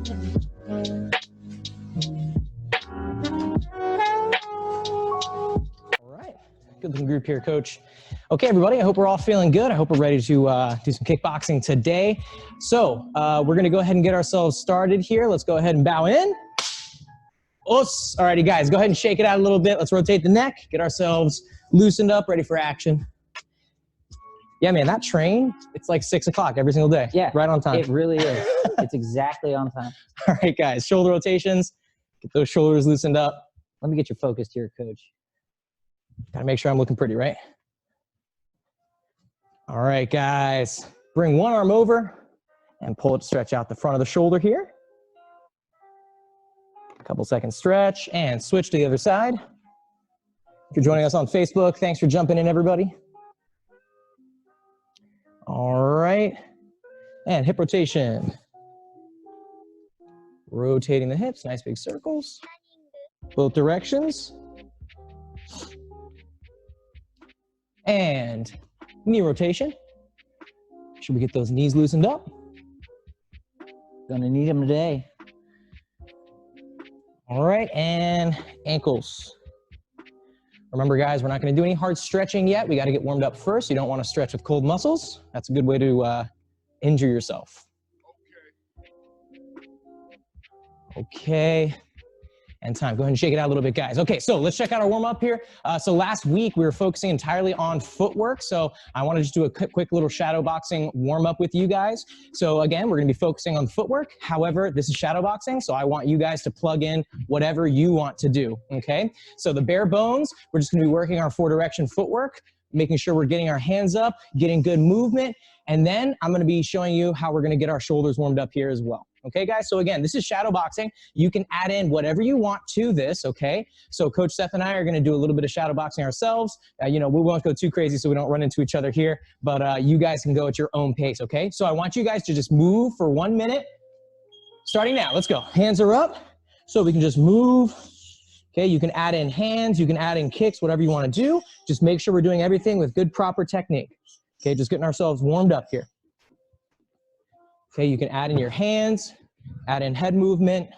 All right, good looking group here, Coach. Okay, everybody, I hope we're all feeling good. I hope we're ready to do some kickboxing today. So we're gonna go ahead and get ourselves started here. Let's go ahead and bow in. Os. All righty, guys, go ahead and shake it out a little bit. Let's rotate the neck, get ourselves loosened up, ready for action. Yeah, man, that train, it's like 6 o'clock every single day. Yeah, right on time. It really is. It's exactly on time. All right, guys, shoulder rotations. Get those shoulders loosened up. Let me get you focused here, Coach. Gotta make sure I'm looking pretty, right? All right, guys, bring one arm over and pull it to stretch out the front of the shoulder here. A couple seconds stretch and switch to the other side. If you're joining us on Facebook, thanks for jumping in, everybody. All right, and hip rotation. Rotating the hips, nice big circles. Both directions. And knee rotation. Should we get those knees loosened up? Gonna need them today. All right, and ankles. Remember, guys, we're not gonna do any hard stretching yet. We gotta get warmed up first. You don't wanna stretch with cold muscles. That's a good way to injure yourself. Okay, and time. Go ahead and shake it out a little bit, guys. Okay, so let's check out our warm-up here. So last week, we were focusing entirely on footwork. So I want to just do a quick little shadow boxing warm-up with you guys. So again, we're gonna be focusing on footwork. However, this is shadow boxing, so I want you guys to plug in whatever you want to do, okay? So the bare bones, we're just gonna be working our four-direction footwork, making sure we're getting our hands up, getting good movement, and then I'm gonna be showing you how we're gonna get our shoulders warmed up here as well. Okay, guys, so again, this is shadow boxing. You can add in whatever you want to this, okay? So Coach Seth and I are gonna do a little bit of shadow boxing ourselves. You know, we won't go too crazy so we don't run into each other here, but you guys can go at your own pace, okay? So I want you guys to just move for 1 minute. Starting now, let's go. Hands are up, so we can just move. Okay, you can add in hands, you can add in kicks, whatever you wanna do. Just make sure we're doing everything with good, proper technique. Okay, just getting ourselves warmed up here. Okay, you can add in your hands, add in head movement,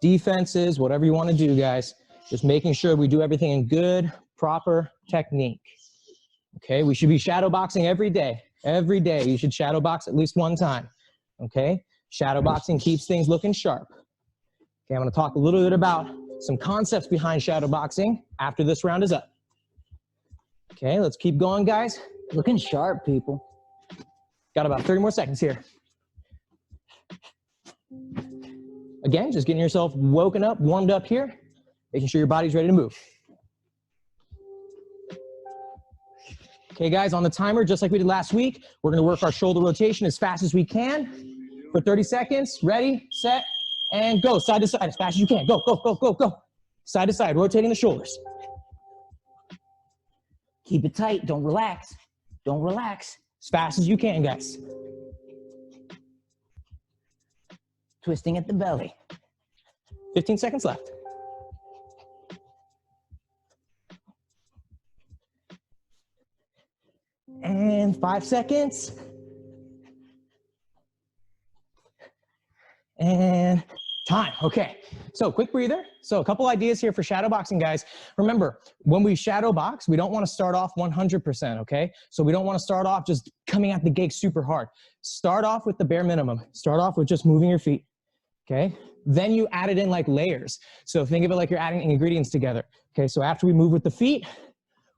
defenses, whatever you want to do, guys. Just making sure we do everything in good, proper technique. Okay, we should be shadow boxing every day. Every day, you should shadow box at least 1 time. Okay, shadow boxing keeps things looking sharp. Okay, I'm going to talk a little bit about some concepts behind shadow boxing after this round is up. Okay, let's keep going, guys. Looking sharp, people. Got about 30 more seconds here. Again, just getting yourself woken up, warmed up here, making sure your body's ready to move. Okay, guys, on the timer, just like we did last week, we're gonna work our shoulder rotation as fast as we can for 30 seconds. Ready, set, and go. Side to side as fast as you can. Go, go, go, go, go. Side to side, rotating the shoulders. Keep it tight, don't relax. Don't relax. As fast as you can, guys. Twisting at the belly. 15 seconds left. And 5 seconds. And time. Okay, so quick breather. So a couple ideas here for shadow boxing, guys. Remember, when we shadow box, we don't want to start off 100%, okay? So we don't want to start off just coming at the gate super hard. Start off with the bare minimum. Start off with just moving your feet. Okay, then you add it in like layers. So think of it like you're adding ingredients together. Okay, so after we move with the feet,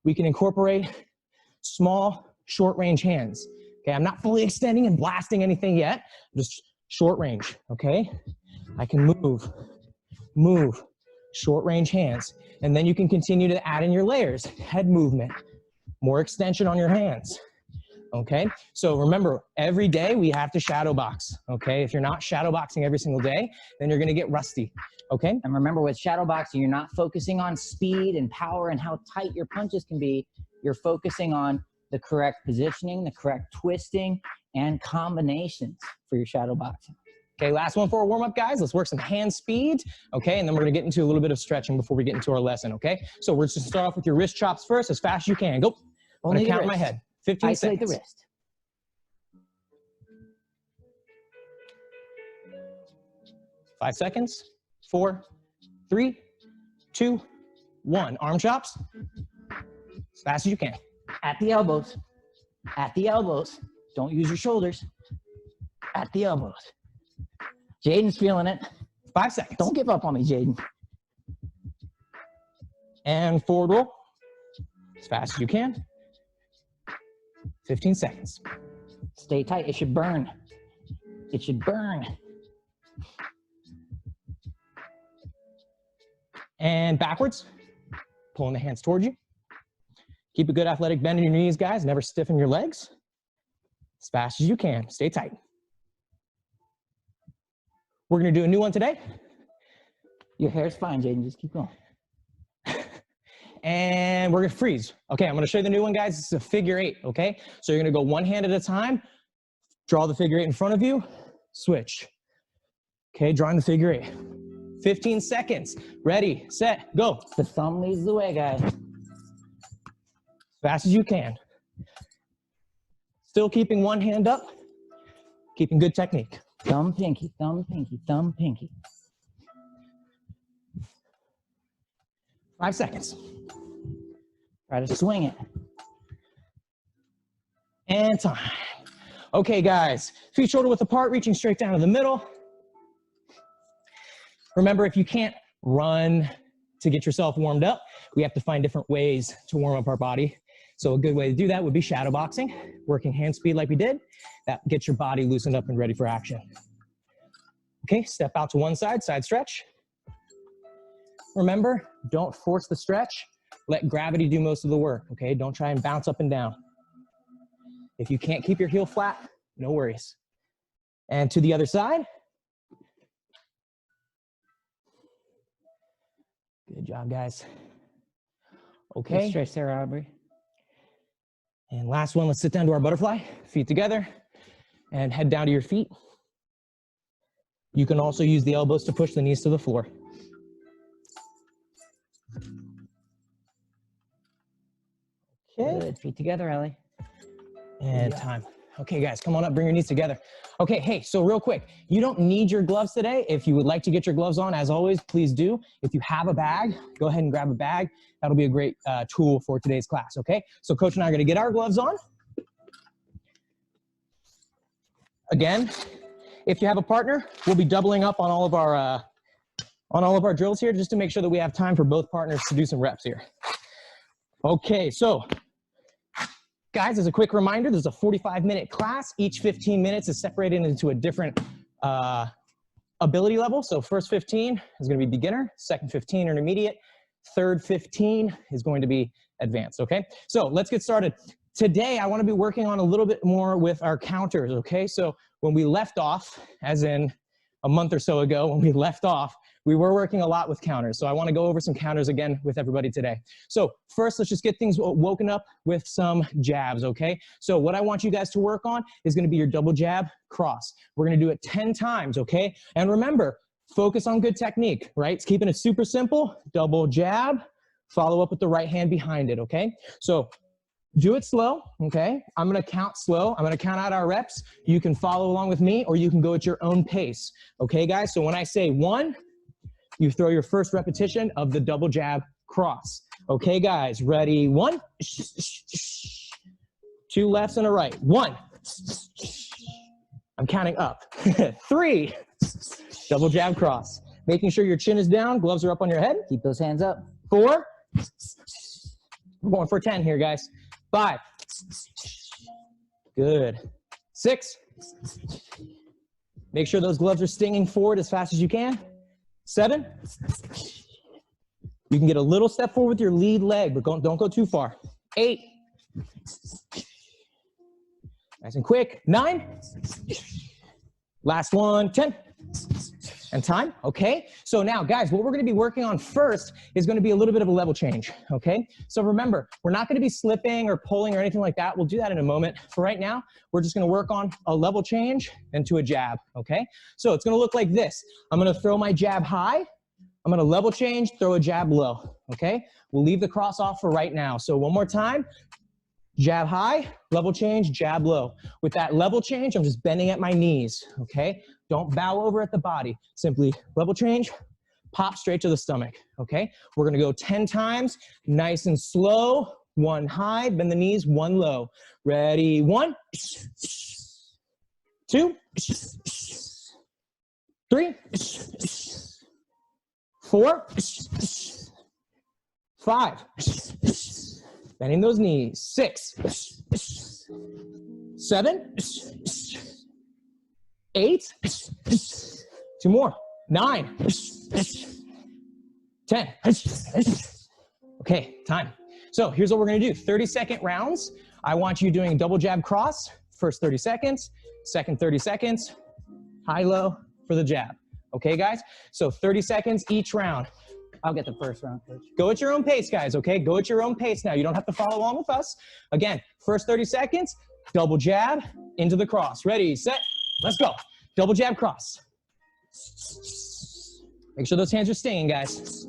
we can incorporate small, short range hands. Okay, I'm not fully extending and blasting anything yet, just short range, okay? I can move, short range hands. And then you can continue to add in your layers, head movement, more extension on your hands. Okay, so remember, every day we have to shadow box, okay? If you're not shadow boxing every single day, then you're gonna get rusty, okay? And remember, with shadow boxing, you're not focusing on speed and power and how tight your punches can be. You're focusing on the correct positioning, the correct twisting, and combinations for your shadow boxing. Okay, last one for our warm-up, guys. Let's work some hand speed, okay? And then we're gonna get into a little bit of stretching before we get into our lesson, okay? So we're just gonna start off with your wrist chops first, as fast as you can. Go. I'm gonna count in my head. 15 Isolate seconds. the wrist. 5 seconds. 4, 3, 2, 1. Arm chops. As fast as you can. At the elbows. At the elbows. Don't use your shoulders. At the elbows. Jaden's feeling it. 5 seconds. Don't give up on me, Jaden. And forward roll. As fast as you can. 15 seconds. Stay tight. It should burn. It should burn. And backwards. Pulling the hands towards you. Keep a good athletic bend in your knees, guys. Never stiffen your legs. As fast as you can. Stay tight. We're going to do a new one today. Your hair's fine, Jaden. Just keep going. And we're going to freeze. Okay, I'm going to show you the new one, guys. It's a figure 8, okay? So you're going to go one hand at a time. Draw the figure 8 in front of you. Switch. Okay, drawing the figure 8. 15 seconds. Ready, set, go. The thumb leads the way, guys. As fast as you can. Still keeping one hand up. Keeping good technique. Thumb, pinky, thumb, pinky, thumb, pinky. 5 seconds. Try to swing it. And time. Okay, guys. Feet shoulder width apart, reaching straight down to the middle. Remember, if you can't run to get yourself warmed up, we have to find different ways to warm up our body. So a good way to do that would be shadow boxing, working hand speed like we did. That gets your body loosened up and ready for action. Okay, step out to one side, side stretch. Remember, don't force the stretch. Let gravity do most of the work, okay? Don't try and bounce up and down. If you can't keep your heel flat, no worries. And to the other side. Good job, guys. Okay. Good stretch there, Aubrey. And last one, let's sit down to our butterfly. Feet together and head down to your feet. You can also use the elbows to push the knees to the floor. Okay. Good. Feet together, Ellie. And time. Okay, guys, come on up, bring your knees together. Okay, hey, so real quick, you don't need your gloves today. If you would like to get your gloves on, as always, please do. If you have a bag, go ahead and grab a bag. That'll be a great tool for today's class, okay? So Coach and I are gonna get our gloves on. Again, if you have a partner, we'll be doubling up on all of our drills here just to make sure that we have time for both partners to do some reps here. Okay, so guys, as a quick reminder, there's a 45-minute class. Each 15 minutes is separated into a different ability level. So first 15 is going to be beginner, second 15 intermediate, third 15 is going to be advanced, okay? So let's get started. Today, I want to be working on a little bit more with our counters, okay? So when we left off, as in a month or so ago, when we left off, we were working a lot with counters. So I want to go over some counters again with everybody today. So first, let's just get things woken up with some jabs, okay? So what I want you guys to work on is going to be your double jab cross. We're going to do it 10 times, okay? And remember, focus on good technique, right? It's keeping it super simple. Double jab, follow up with the right hand behind it, okay? So do it slow, okay? I'm going to count slow. I'm going to count out our reps. You can follow along with me or you can go at your own pace, okay, guys? So when I say 1, you throw your first repetition of the double jab cross. Okay, guys, ready? 1, 2 lefts and a right. 1, I'm counting up. 3, double jab cross. Making sure your chin is down, gloves are up on your head. Keep those hands up. 4, we're going for 10 here, guys. 5, good. 6, make sure those gloves are stinging forward as fast as you can. 7, you can get a little step forward with your lead leg, but don't go too far. 8, nice and quick. 9, last one, 10. And time, okay? So now, guys, what we're gonna be working on first is gonna be a little bit of a level change, okay? So remember, we're not gonna be slipping or pulling or anything like that. We'll do that in a moment. For right now, we're just gonna work on a level change into a jab, okay? So it's gonna look like this. I'm gonna throw my jab high. I'm gonna level change, throw a jab low, okay? We'll leave the cross off for right now. So one more time. jab high, level change, jab low. With that level change, I'm just bending at my knees, okay? Don't bow over at the body. Simply level change, pop straight to the stomach, okay? We're gonna go 10 times, nice and slow. 1 high, bend the knees, 1 low. Ready, 1, 2, 3, 4, 5, bending those knees, 6, 7, 8, 2 more, 9, 10. Okay, time. So here's what we're gonna do, 30-second rounds. I want you doing double jab cross, first 30 seconds, second 30 seconds, high-low for the jab. Okay, guys? So 30 seconds each round. I'll get the first round, coach. Go at your own pace, guys, okay? Go at your own pace now. You don't have to follow along with us. Again, first 30 seconds, double jab into the cross. Ready, set, let's go. Double jab cross. Make sure those hands are staying, guys.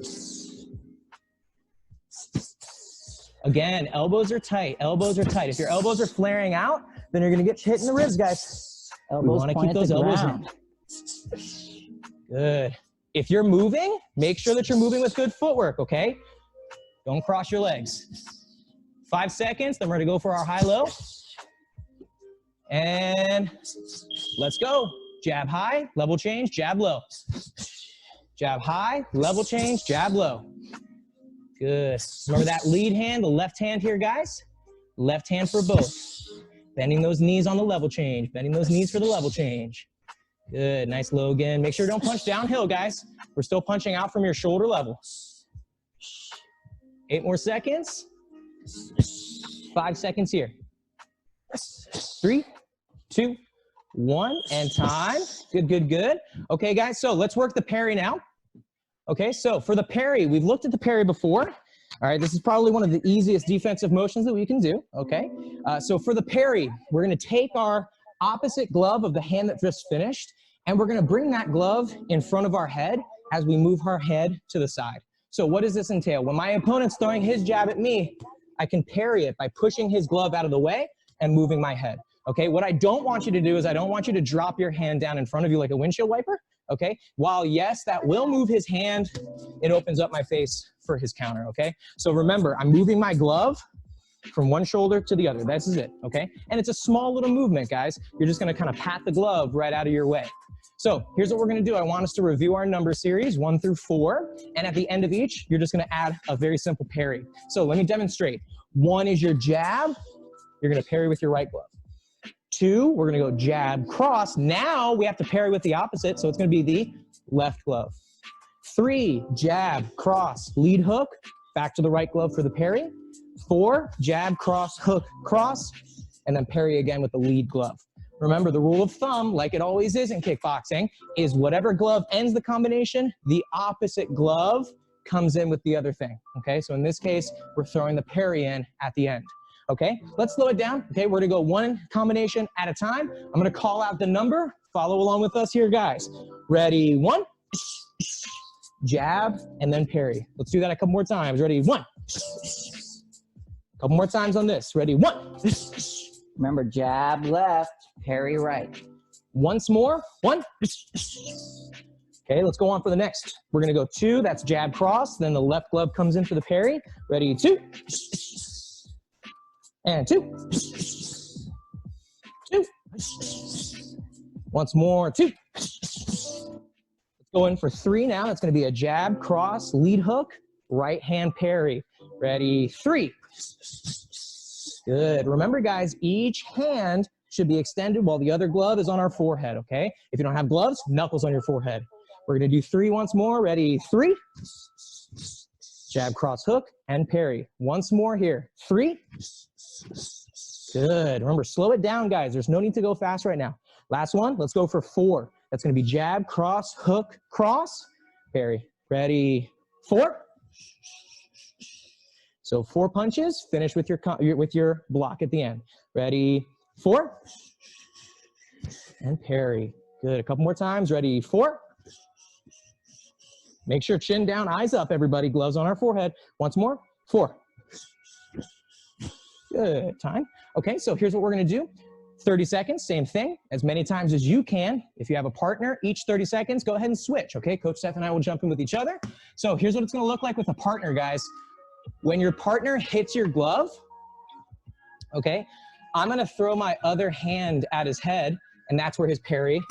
Again, elbows are tight, elbows are tight. If your elbows are flaring out, then you're gonna get hit in the ribs, guys. Elbows we wanna keep those elbows in. Good. If you're moving, make sure that you're moving with good footwork, okay? Don't cross your legs. 5 seconds, then we're gonna go for our high-low. And let's go. Jab high, level change, jab low. Jab high, level change, jab low. Good. Remember that lead hand, the left hand here, guys? Left hand for both. Bending those knees on the level change. Bending those knees for the level change. Good. Nice low again. Make sure you don't punch downhill, guys. We're still punching out from your shoulder level. 8 more seconds. 5 seconds here. 3, 2, 1, and time. Good, good, good. Okay, guys, so let's work the parry now. Okay, so for the parry, we've looked at the parry before. All right, this is probably one of the easiest defensive motions that we can do, okay? So for the parry, we're gonna take our opposite glove of the hand that just finished, and we're gonna bring that glove in front of our head as we move our head to the side. So what does this entail? When my opponent's throwing his jab at me, I can parry it by pushing his glove out of the way and moving my head, okay? What I don't want you to do is I don't want you to drop your hand down in front of you like a windshield wiper, okay? While yes, that will move his hand, it opens up my face for his counter, okay? So remember, I'm moving my glove from one shoulder to the other. This is it, okay? And it's a small little movement, guys. You're just gonna kind of pat the glove right out of your way. So here's what we're gonna do. I want us to review our number series 1 through 4. And at the end of each, you're just gonna add a very simple parry. So let me demonstrate. 1 is your jab. You're gonna parry with your right glove. 2, we're gonna go jab, cross. Now we have to parry with the opposite, so it's gonna be the left glove. 3, jab, cross, lead hook, back to the right glove for the parry. 4, jab, cross, hook, cross, and then parry again with the lead glove. Remember, the rule of thumb, like it always is in kickboxing, is whatever glove ends the combination, the opposite glove comes in with the other thing, okay? So in this case, we're throwing the parry in at the end. Okay, let's slow it down. Okay, we're gonna go one combination at a time. I'm gonna call out the number. Follow along with us here, guys. Ready, 1, jab, and then parry. Let's do that a couple more times. Ready, 1. Couple more times on this. Ready, 1. Remember, jab left, parry right. Once more, 1. Okay, let's go on for the next. We're gonna go 2, that's jab cross, then the left glove comes in for the parry. Ready, 2. And 2. 2. Once more, 2. Let's go in for 3 now. It's going to be a jab, cross, lead hook, right hand parry. Ready, 3. Good. Remember, guys, each hand should be extended while the other glove is on our forehead, okay? If you don't have gloves, knuckles on your forehead. We're going to do 3 once more. Ready, 3. Jab, cross, hook, and parry. Once more here. 3. Good. Remember, slow it down, guys. There's no need to go fast right now. Last one. Let's go for 4. That's going to be jab, cross, hook, cross, parry. Ready, 4. So 4 punches. Finish with your block at the end. Ready, 4. And parry. Good. A couple more times. Ready, 4. Make sure chin down, eyes up, everybody. Gloves on our forehead. Once more. 4. Good, time. Okay, so here's what we're gonna do. 30 seconds, same thing, as many times as you can. If you have a partner, each 30 seconds, go ahead and switch, okay? Coach Steph and I will jump in with each other. So here's what it's gonna look like with a partner, guys. When your partner hits your glove, okay, I'm gonna throw my other hand at his head, and that's where his parry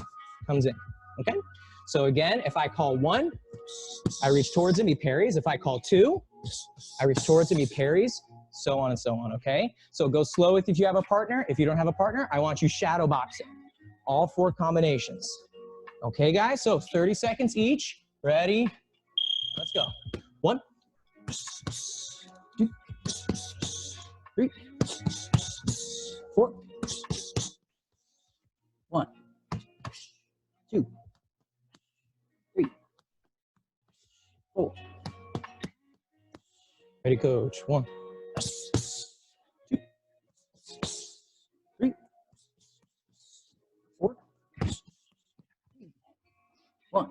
comes in, okay? So again, if I call 1, I reach towards him, he parries. If I call 2, I reach towards him, he parries. So on and so on, okay? So go slow if you have a partner. If you don't have a partner, I want you shadow boxing. All 4 combinations. Okay, guys? So 30 seconds each. Ready? Let's go. 1, 2, 3, 4. 1, 2, 3, 4. Ready, coach. 1, 2, 3, 4. 1,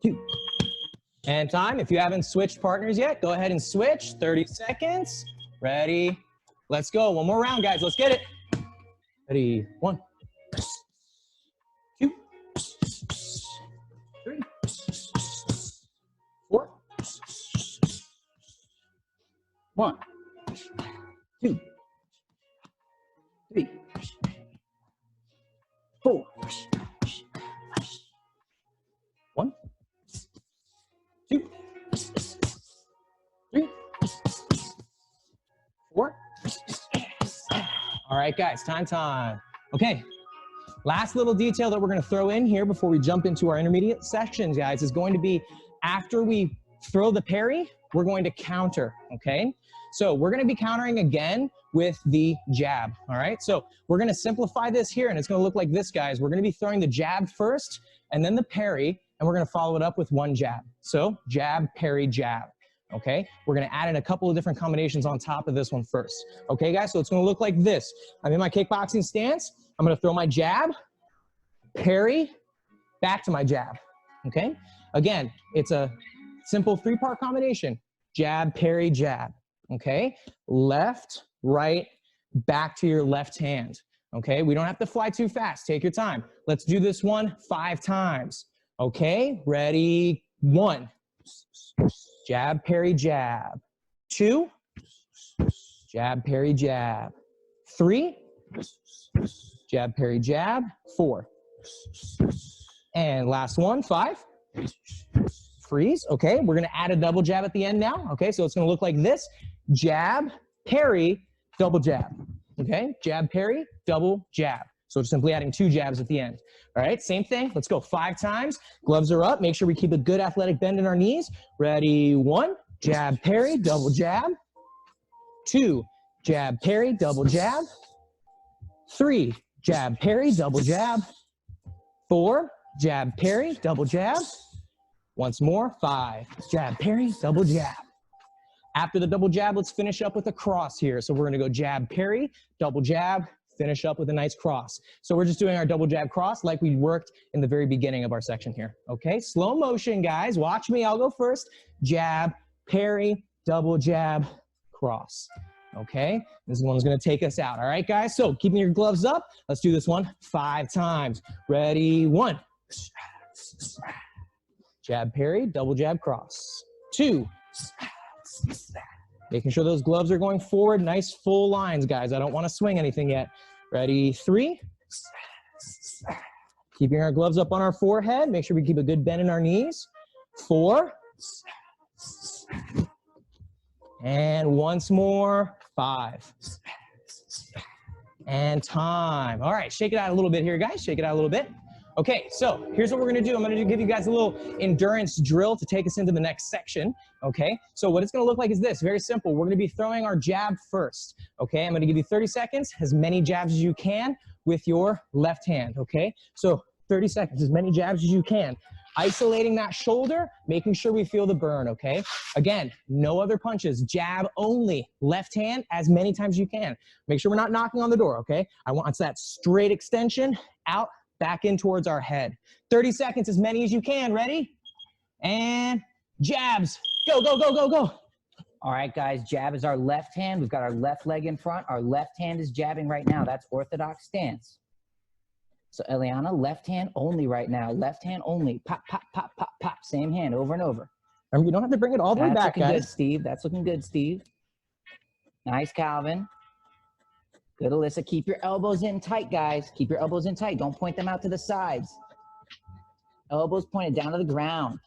2. And time. If you haven't switched partners yet, go ahead and switch. 30 seconds. Ready? Let's go. One more round, guys. Let's get it. Ready? 1, 2, 3, 4. 1, 2, 3, 4. 1, 2, 3, 4. All right, guys, time. Okay, last little detail that we're gonna throw in here before we jump into our intermediate sections, guys, is going to be after we throw the parry, we're going to counter, okay? So we're gonna be countering again with the jab, all right? So we're gonna simplify this here, and it's gonna look like this, guys. We're gonna be throwing the jab first, and then the parry, and we're gonna follow it up with 1 jab. So jab, parry, jab. Okay, we're gonna add in a couple of different combinations on top of this one first. Okay, guys, so it's gonna look like this. I'm in my kickboxing stance. I'm gonna throw my jab, parry, back to my jab. Okay, again, it's a simple 3-part combination. Jab, parry, jab. Okay, left, right, back to your left hand. Okay, we don't have to fly too fast. Take your time. Let's do this one 5 times. Okay, ready? 1. Jab, parry, jab. 2. Jab, parry, jab. 3. Jab, parry, jab. 4. And last one, 5. Freeze. Okay, we're gonna add a double jab at the end now. Okay, so it's gonna look like this. Jab, parry, double jab. Okay, jab, parry, double jab. So just simply adding 2 jabs at the end. All right, same thing. Let's go 5 times. Gloves are up. Make sure we keep a good athletic bend in our knees. Ready? 1, jab, parry, double jab. 2, jab, parry, double jab. 3, jab, parry, double jab. 4, jab, parry, double jab. Once more, 5, jab, parry, double jab. After the double jab, let's finish up with a cross here. So we're gonna go jab, parry, double jab, finish up with a nice cross. So we're just doing our double jab cross like we worked in the very beginning of our section here. Okay, slow motion, guys. Watch me, I'll go first. Jab, parry, double jab, cross. Okay, this one's gonna take us out. All right, guys, so keeping your gloves up, let's do this one 5 times. Ready? 1. Jab, parry, double jab, cross. 2. Making sure those gloves are going forward, nice full lines, guys. I don't want to swing anything yet. Ready? 3. Keeping our gloves up on our forehead. Make sure we keep a good bend in our knees. 4. And once more, 5. And time. All right, shake it out a little bit here, guys. Shake it out a little bit. Okay, so here's what we're gonna do. I'm gonna give you guys a little endurance drill to take us into the next section, okay? So what it's gonna look like is this, very simple. We're gonna be throwing our jab first, okay? I'm gonna give you 30 seconds, as many jabs as you can with your left hand, okay? So 30 seconds, as many jabs as you can. Isolating that shoulder, making sure we feel the burn, okay? Again, no other punches, jab only, left hand as many times as you can. Make sure we're not knocking on the door, okay? I want that straight extension, out, back in towards our head. 30 seconds, as many as you can. Ready? And jabs. Go, go, go, go, go. All right, guys, jab is our left hand. We've got our left leg in front. Our left hand is jabbing right now. That's orthodox stance. So Eliana, left hand only right now. Left hand only. Pop, pop, pop, pop, pop. Same hand over and over. Remember, you don't have to bring it all the way back, That's looking guys. good, Steve. That's looking good, Steve. Nice, Calvin. Good, Alyssa. Keep your elbows in tight, guys. Keep your elbows in tight. Don't point them out to the sides. Elbows pointed down to the ground.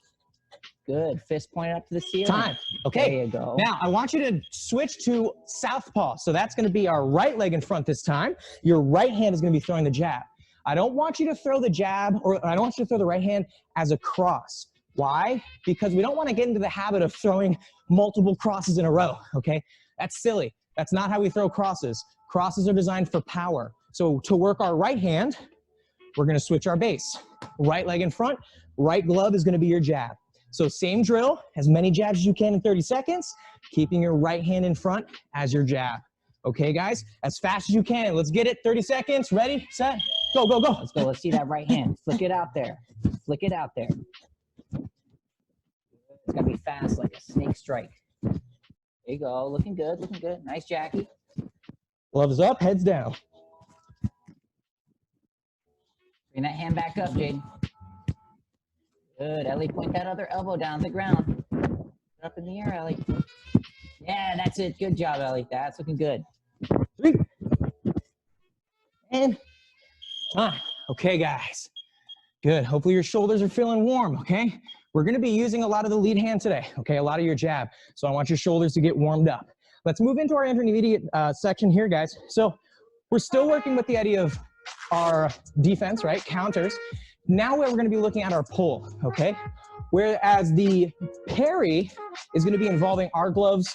Good. Fist pointed up to the ceiling. Time. Okay. There you go. Now, I want you to switch to southpaw. So that's going to be our right leg in front this time. Your right hand is going to be throwing the jab. I don't want you to throw the jab, or I don't want you to throw the right hand as a cross. Why? Because we don't want to get into the habit of throwing multiple crosses in a row, okay? That's silly. That's not how we throw crosses. Crosses are designed for power. So to work our right hand, we're going to switch our base. Right leg in front, right glove is going to be your jab. So same drill, as many jabs as you can in 30 seconds, keeping your right hand in front as your jab. Okay, guys? As fast as you can. Let's get it. 30 seconds. Ready, set, go, go, go. Let's go. Let's see that right hand. Flick it out there. Flick it out there. It's got to be fast like a snake strike. There you go. Looking good. Looking good. Nice, Jackie. Gloves up, heads down. Bring that hand back up, Jaden. Good. Ellie, point that other elbow down to the ground. Up in the air, Ellie. Yeah, that's it. Good job, Ellie. That's looking good. 3. And time. Okay, guys. Good. Hopefully your shoulders are feeling warm, okay? We're going to be using a lot of the lead hand today, okay? A lot of your jab. So I want your shoulders to get warmed up. Let's move into our intermediate section here, guys. So we're still working with the idea of our defense, right? Counters. Now we're going to be looking at our pull, okay? Whereas the parry is going to be involving our gloves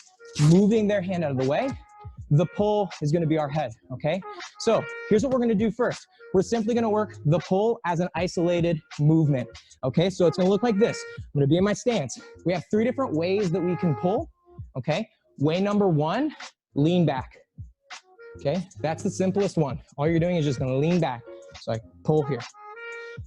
moving their hand out of the way. The pull is going to be our head, okay? So here's what we're going to do first. We're simply going to work the pull as an isolated movement, okay? So it's going to look like this. I'm going to be in my stance. We have 3 different ways that we can pull, okay? Way number 1, lean back, okay? That's the simplest one. All you're doing is just going to lean back. So I pull here.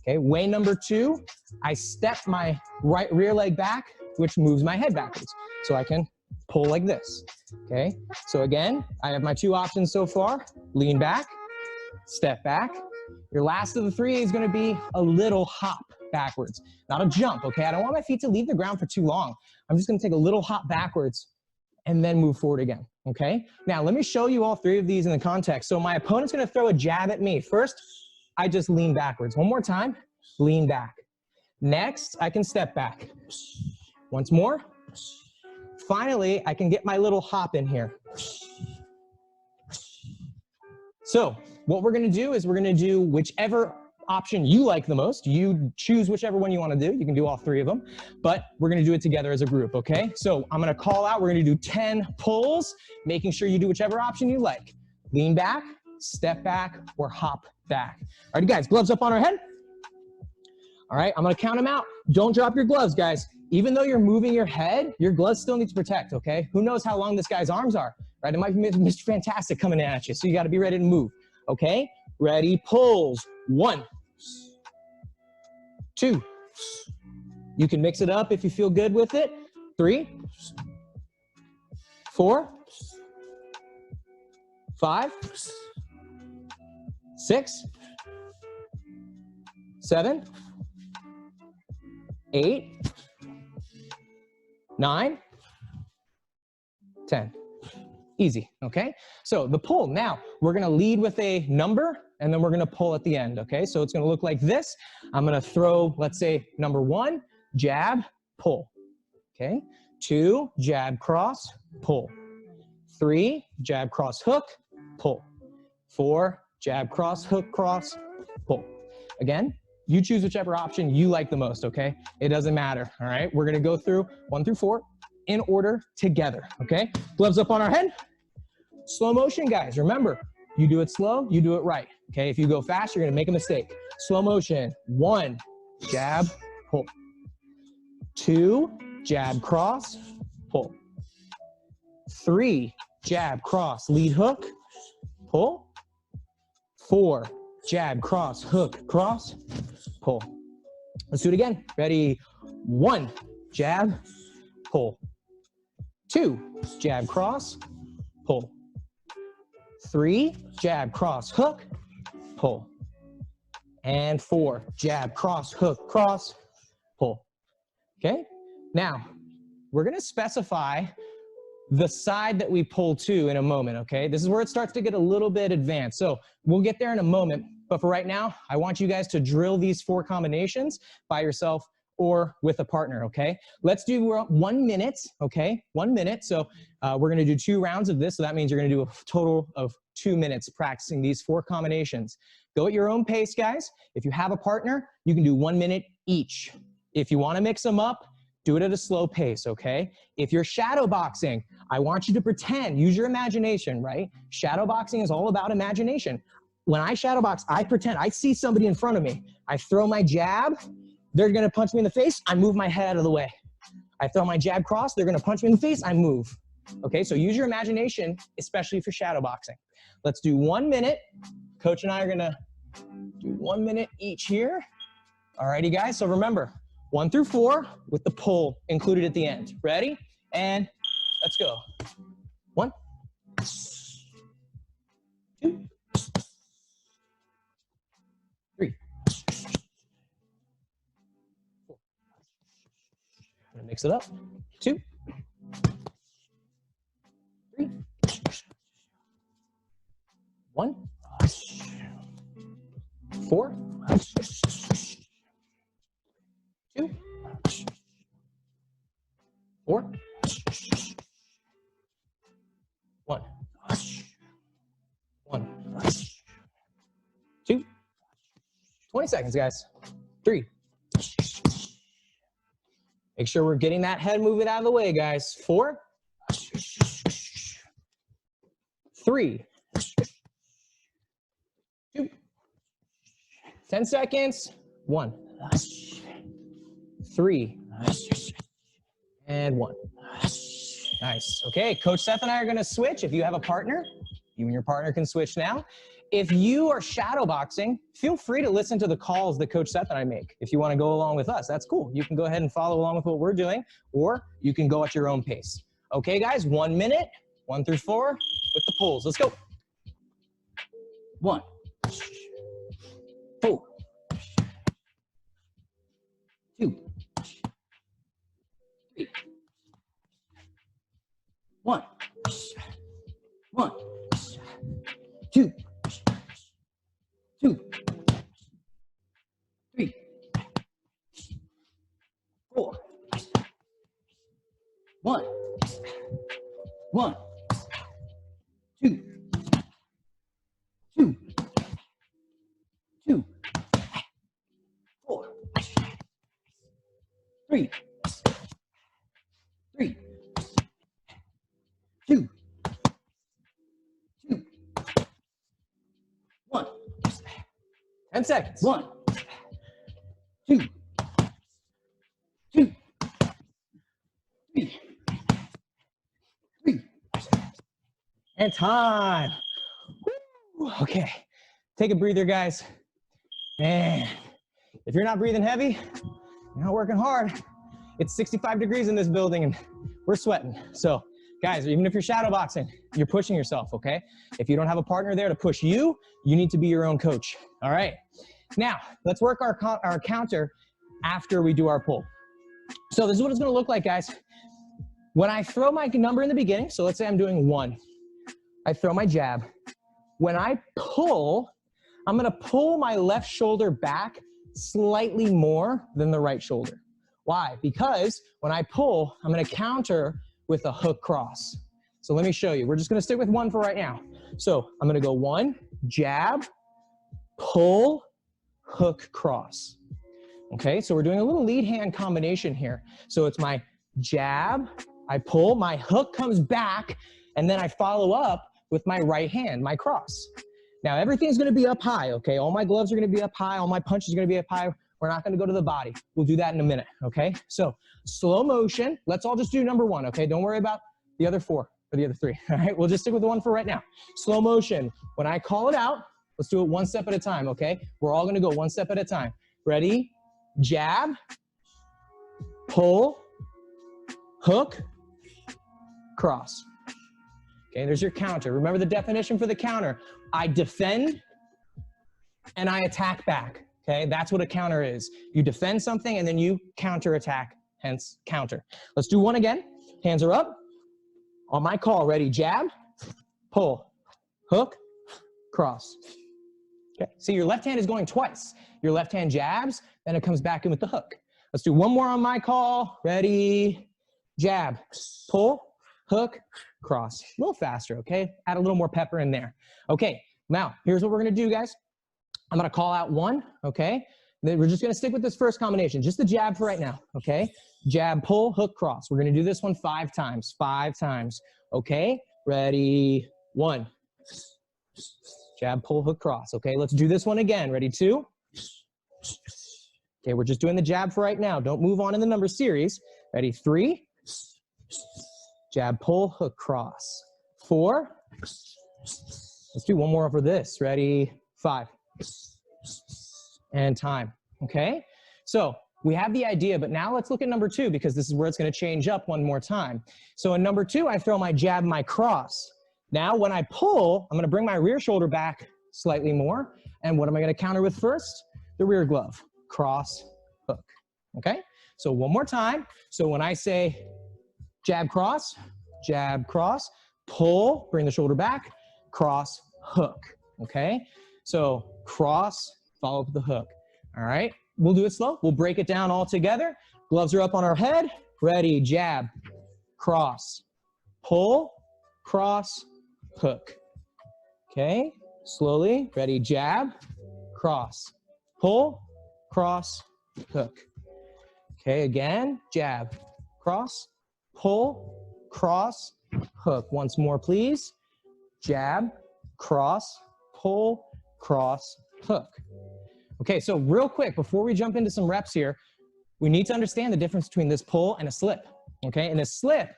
Okay, way number 2, I step my right rear leg back, which moves my head backwards. So I can pull like this, okay? So again, I have my 2 options so far. Lean back, step back. Your last of the 3 is gonna be a little hop backwards, not a jump, okay? I don't want my feet to leave the ground for too long. I'm just gonna take a little hop backwards and then move forward again, okay? Now, let me show you all 3 of these in the context. So my opponent's gonna throw a jab at me. First, I just lean backwards. One more time, lean back. Next, I can step back. Once more. Finally, I can get my little hop in here. So what we're gonna do is we're gonna do whichever option you like the most. You choose whichever one you wanna do. You can do all 3 of them, but we're gonna do it together as a group, okay? So I'm gonna call out, we're gonna do 10 pulls, making sure you do whichever option you like. Lean back, step back, or hop back. All right, guys, gloves up on our head. All right, I'm gonna count them out. Don't drop your gloves, guys. Even though you're moving your head, your gloves still need to protect, okay? Who knows how long this guy's arms are, right? It might be Mr. Fantastic coming at you, so you gotta be ready to move, okay? Ready, pulls. 1, 2. You can mix it up if you feel good with it. 3, 4, 5, 6, 7, 8, 9, 10. Easy, okay? So the pull, now we're gonna lead with a number and then we're gonna pull at the end, okay? So it's gonna look like this. I'm gonna throw, let's say, number 1, jab, pull, okay? 2, jab, cross, pull. 3, jab, cross, hook, pull. 4, jab, cross, hook, cross, pull. Again, you choose whichever option you like the most, okay? It doesn't matter, all right? We're gonna go through 1 through 4 in order together, okay? Gloves up on our head. Slow motion, guys. Remember, you do it slow, you do it right, okay? If you go fast, you're gonna make a mistake. Slow motion. 1, jab, pull. 2, jab, cross, pull. 3, jab, cross, lead hook, pull. 4, jab, cross, hook, cross, pull. Let's do it again. Ready? 1, jab, pull. 2, jab, cross, pull. 3, jab, cross, hook, pull. And 4, jab, cross, hook, cross, pull. Okay? Now, we're gonna specify the side that we pull to in a moment, okay? This is where it starts to get a little bit advanced. So we'll get there in a moment, but for right now, I want you guys to drill these 4 combinations by yourself or with a partner, okay? Let's do 1 minute, okay? 1 minute. So we're gonna do 2 rounds of this. So that means you're gonna do a total of 2 minutes practicing these 4 combinations. Go at your own pace, guys. If you have a partner, you can do 1 minute each. If you wanna mix them up, do it at a slow pace, okay? If you're shadow boxing, I want you to pretend, use your imagination, right? Shadow boxing is all about imagination. When I shadow box, I pretend, I see somebody in front of me. I throw my jab, they're gonna punch me in the face, I move my head out of the way. I throw my jab cross, they're gonna punch me in the face, I move. Okay, so use your imagination, especially for shadow boxing. Let's do 1 minute. Coach and I are gonna do 1 minute each here. Alrighty, guys, so remember, 1 through 4 with the pull included at the end. Ready? And let's go. 1, 2, 3, 4. I'm gonna mix it up. 2, 3, 1, 4, 2, 4, 1, 1, 2, 20 seconds, guys. 3. Make sure we're getting that head moving out of the way, guys. 4, 3, 2, 10 seconds. 1, 3, and 1. Nice. Okay, Coach Seth and I are gonna switch. If you have a partner, you and your partner can switch now. If you are shadow boxing, feel free to listen to the calls that Coach Seth and I make. If you wanna go along with us, that's cool. You can go ahead and follow along with what we're doing, or you can go at your own pace. Okay, guys, 1 minute, 1 through 4 with the pulls. Let's go. 1, 4, 2, 3, 1, 1, 2, 2, 3, 4, 1, 1, 2, 2, 2, 4, 3, 3, 2, 2, 1. 10 seconds. 1, 2, 2, 3, 3, and time. Woo. Okay, take a breather, guys. Man, if you're not breathing heavy, you're not working hard. It's 65 degrees in this building and we're sweating. So guys, even if you're shadow boxing, you're pushing yourself, okay? If you don't have a partner there to push you, you need to be your own coach, all right? Now, let's work our counter after we do our pull. So this is what it's gonna look like, guys. When I throw my number in the beginning, so let's say I'm doing 1, I throw my jab. When I pull, I'm gonna pull my left shoulder back slightly more than the right shoulder. Why? Because when I pull, I'm gonna counter with a hook cross. So let me show you. We're just gonna stick with 1 for right now. So I'm gonna go 1, jab, pull, hook, cross. Okay, so we're doing a little lead hand combination here. So it's my jab, I pull, my hook comes back, and then I follow up with my right hand, my cross. Now everything's gonna be up high, okay? All my gloves are gonna be up high, all my punches are gonna be up high. We're not gonna go to the body. We'll do that in a minute, okay? So slow motion, let's all just do number 1, okay? Don't worry about the other 4 or the other 3, all right? We'll just stick with the 1 for right now. Slow motion, when I call it out, let's do it 1 step at a time, okay? We're all gonna go 1 step at a time. Ready? Jab, pull, hook, cross. Okay, there's your counter. Remember the definition for the counter. I defend and I attack back. Okay, that's what a counter is. You defend something and then you counter attack, hence counter. Let's do one again. Hands are up. On my call, ready, jab, pull, hook, cross. Okay, see your left hand is going twice. Your left hand jabs, then it comes back in with the hook. Let's do one more on my call. Ready, jab, pull, hook, cross. A little faster, okay? Add a little more pepper in there. Okay, now here's what we're gonna do, guys. I'm gonna call out one, okay? Then we're just gonna stick with this first combination, just the jab for right now, okay? Jab, pull, hook, cross. We're gonna do this one 5 times, okay? Ready, 1. Jab, pull, hook, cross. Okay, let's do this one again. Ready, 2. Okay, we're just doing the jab for right now. Don't move on in the number series. Ready, 3. Jab, pull, hook, cross. 4. Let's do one more for this. Ready, 5. And time. Okay, so we have the idea, but now let's look at number 2 because this is where it's going to change up one more time. So in number 2, I throw my jab, my cross. Now when I pull, I'm going to bring my rear shoulder back slightly more. And what am I going to counter with first? The rear glove. Cross, hook. Okay? So one more time. So when I say jab, cross, pull, bring the shoulder back, cross, hook. Okay? So cross, follow up with the hook. All right? We'll do it slow. We'll break it down all together. Gloves are up on our head. Ready, jab, cross, pull, cross, hook. Okay, slowly. Ready, jab, cross, pull, cross, hook. Okay, again, jab, cross, pull, cross, hook. Once more, please. Jab, cross, pull, cross, hook. Okay, so real quick, before we jump into some reps here, we need to understand the difference between this pull and a slip. Okay, in a slip,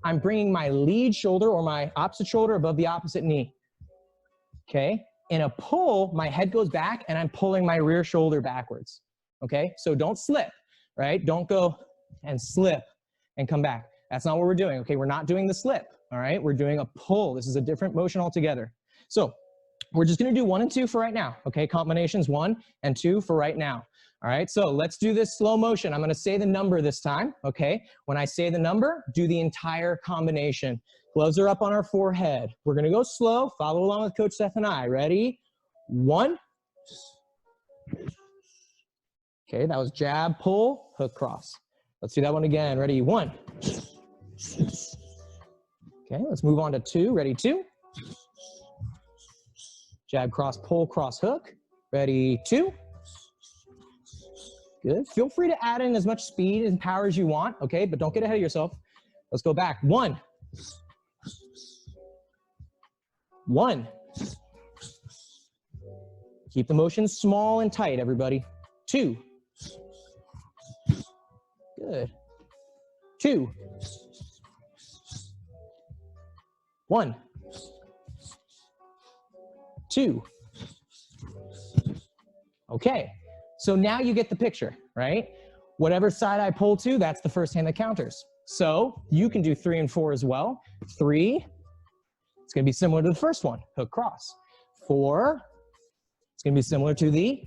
I'm bringing my lead shoulder or my opposite shoulder above the opposite knee. Okay, in a pull, my head goes back and I'm pulling my rear shoulder backwards. Okay, so don't slip, right? Don't go and slip and come back. That's not what we're doing. Okay, we're not doing the slip. All right, we're doing a pull. This is a different motion altogether. So we're just going to do 1 and 2 for right now. Okay, combinations 1 and 2 for right now. All right, so let's do this slow motion. I'm going to say the number this time. Okay, when I say the number, do the entire combination. Gloves are up on our forehead. We're going to go slow. Follow along with Coach Steph and I. Ready? 1. Okay, that was jab, pull, hook, cross. Let's do that one again. Ready? 1. Okay, let's move on to 2. Ready? 2. Jab, cross, pull, cross, hook. Ready, 2. Good. Feel free to add in as much speed and power as you want, okay? But don't get ahead of yourself. Let's go back. 1. 1. Keep the motion small and tight, everybody. 2. Good. 2. 1. 2. Okay, so now you get the picture, right? Whatever side I pull to, that's the first hand that counters. So you can do 3 and 4 as well. 3, it's gonna be similar to the first one, hook, cross. 4, it's gonna be similar to the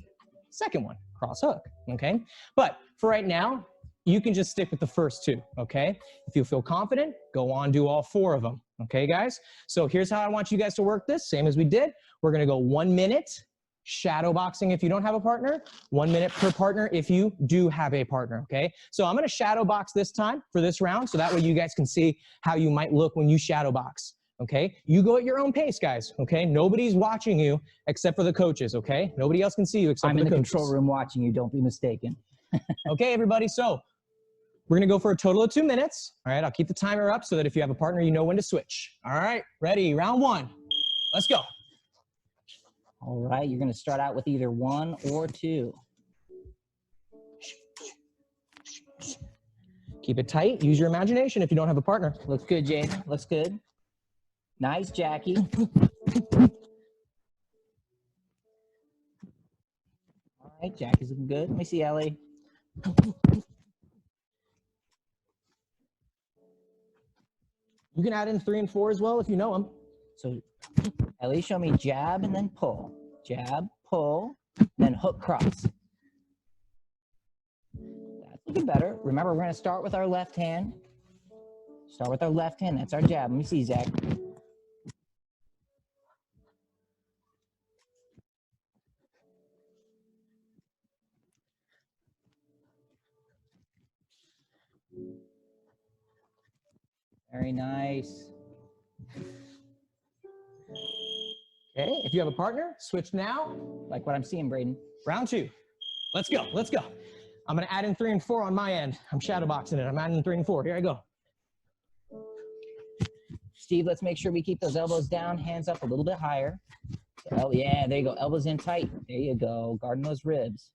second one, cross, hook, okay? But for right now, you can just stick with the first 2, okay? If you feel confident, go on, do all 4 of them, okay, guys? So here's how I want you guys to work this, same as we did. We're gonna go 1 minute, shadow boxing if you don't have a partner, 1 minute per partner if you do have a partner, okay? So I'm gonna shadow box this time for this round, so that way you guys can see how you might look when you shadow box, okay? You go at your own pace, guys, okay? Nobody's watching you except for the coaches, okay? Nobody else can see you except for the coaches. I'm in the control room watching you, don't be mistaken. Okay, everybody, so we're gonna go for a total of 2 minutes. All right, I'll keep the timer up so that if you have a partner, you know when to switch. All right, ready, round 1. Let's go. All right, you're gonna start out with either 1 or 2. Keep it tight, use your imagination if you don't have a partner. Looks good, Jade, looks good. Nice, Jackie. All right, Jackie's looking good. Let me see, Ellie. You can add in 3 and 4 as well if you know them. So Ellie, show me jab and then pull. Jab, pull, then hook cross. That's looking better. Remember, we're going to start with our left hand. Start with our left hand. That's our jab. Let me see, Zach. Very nice. Okay, if you have a partner, switch now. Like what I'm seeing, Braden. Round 2. Let's go, let's go. I'm gonna add in 3 and 4 on my end. I'm shadow boxing it. I'm adding in 3 and 4. Here I go. Steve, let's make sure we keep those elbows down, hands up a little bit higher. So, yeah, there you go. Elbows in tight. There you go. Guarding those ribs.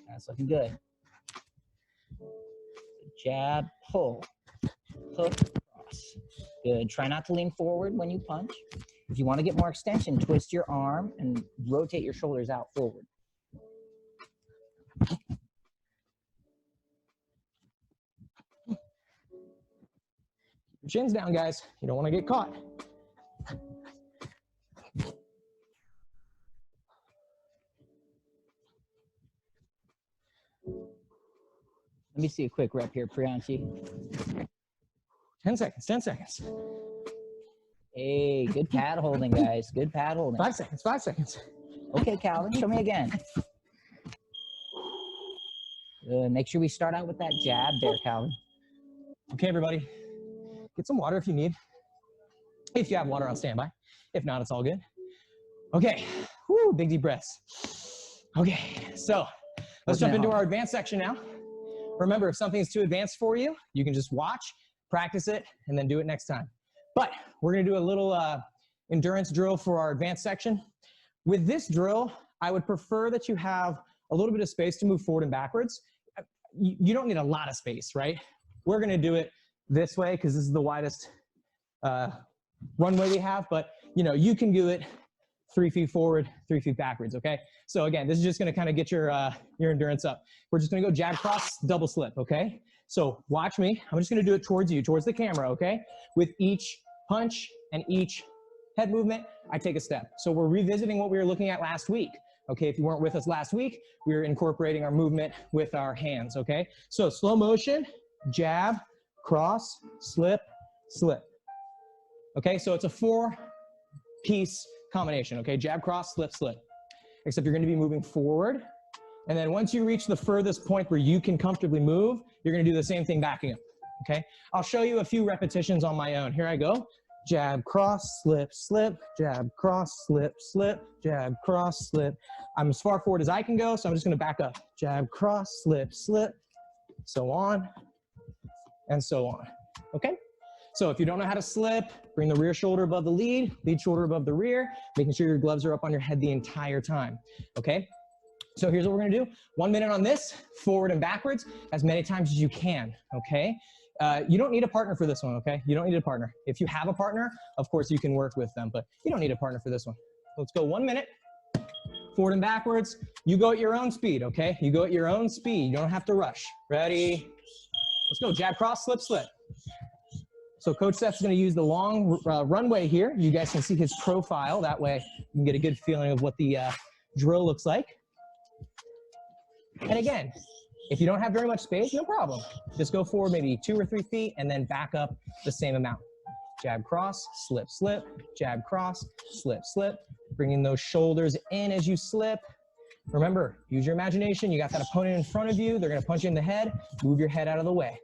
That's looking good. Jab, pull, hook, cross. Good. Try not to lean forward when you punch. If you want to get more extension, twist your arm and rotate your shoulders out forward. Your chin's down, guys. You don't want to get caught. Let me see a quick rep here, Priyanshi. 10 seconds, 10 seconds. Hey, good pad holding, guys. Good pad holding. 5 seconds, 5 seconds. Okay, Calvin, show me again. Good. Make sure we start out with that jab there, Calvin. Okay, everybody. Get some water if you need. If you have water on standby. If not, it's all good. Okay. Woo, big deep breaths. Okay, so let's jump into our advanced section now. Remember, if something's too advanced for you, you can just watch, practice it, and then do it next time. But we're gonna do a little endurance drill for our advanced section. With this drill, I would prefer that you have a little bit of space to move forward and backwards. You don't need a lot of space, right? We're gonna do it this way because this is the widest runway we have, but you can do it 3 feet forward, 3 feet backwards, okay? So again, this is just gonna kind of get your endurance up. We're just gonna go jab, cross, double slip, okay? So watch me. I'm just gonna do it towards you, towards the camera, okay? With each punch and each head movement, I take a step. So we're revisiting what we were looking at last week, okay? If you weren't with us last week, we were incorporating our movement with our hands, okay? So slow motion, jab, cross, slip, slip. Okay, so it's a 4-piece combination, okay? Jab, cross, slip, slip. Except you're gonna be moving forward. And then once you reach the furthest point where you can comfortably move, you're gonna do the same thing backing up, okay? I'll show you a few repetitions on my own. Here I go. Jab, cross, slip, slip, jab, cross, slip, slip, jab, cross, slip. I'm as far forward as I can go, so I'm just gonna back up. Jab, cross, slip, slip, so on, and so on, okay? So if you don't know how to slip, bring the rear shoulder above the lead shoulder above the rear, making sure your gloves are up on your head the entire time, okay? So here's what we're gonna do. 1 minute on this, forward and backwards, as many times as you can, okay? You don't need a partner for this one, okay? You don't need a partner. If you have a partner, of course you can work with them, but you don't need a partner for this one. Let's go 1 minute, forward and backwards. You go at your own speed, okay? You go at your own speed. You don't have to rush. Ready? Let's go, jab, cross, slip, slip. So Coach Seth's gonna use the long runway here. You guys can see his profile. That way you can get a good feeling of what the drill looks like. And again, if you don't have very much space, no problem. Just go forward maybe 2 or 3 feet and then back up the same amount. Jab, cross, slip, slip, jab, cross, slip, slip. Bringing those shoulders in as you slip. Remember, use your imagination. You got that opponent in front of you. They're gonna punch you in the head. Move your head out of the way.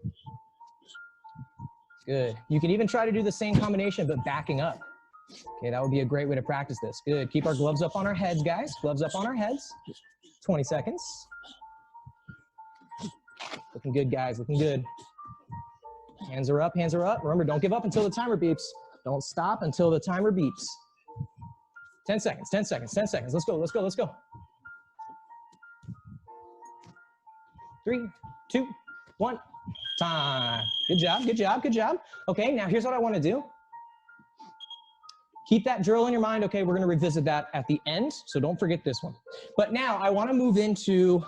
Good. You can even try to do the same combination, but backing up. Okay, that would be a great way to practice this. Good. Keep our gloves up on our heads, guys. Gloves up on our heads. 20 seconds. Looking good, guys. Looking good. Hands are up. Hands are up. Remember, don't give up until the timer beeps. Don't stop until the timer beeps. 10 seconds. 10 seconds. 10 seconds. Let's go. Let's go. Let's go. 3, 2, 1. Time. Good job, good job, good job. Okay, now here's what I want to do. Keep that drill in your mind. Okay, we're going to revisit that at the end, so don't forget this one. But now I want to move into